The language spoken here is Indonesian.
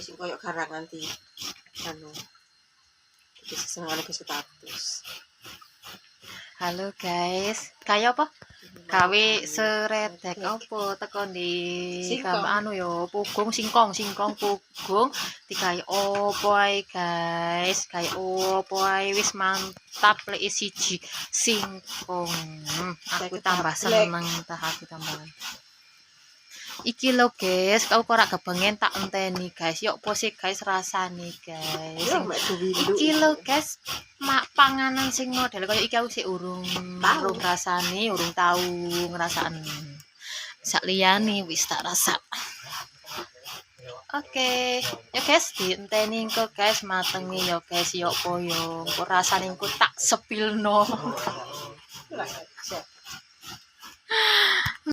sing koyo garangan di anu. Iki sesengane ke status. Halo guys, kayak apa? Gawe seredek apa tekan di Singkong. anu yo pugung singkong pugung digawe opo ae guys, gawe opo ae wis mantap lek siji singkong. Aku tambah seneng aku tambah. Iki lho guys, kau ora kepengen tak enteni guys. Yuk pose guys rasane guys. Iki lho guys, mak panganan sing model kaya iki aku sik urung rasane, urung tau ngrasakne. Sak liyane wis tak rasa. Oke, ya guys, dienteni engko guys matenge ya guys, yo apa yo. Engko rasane engko tak sepilno.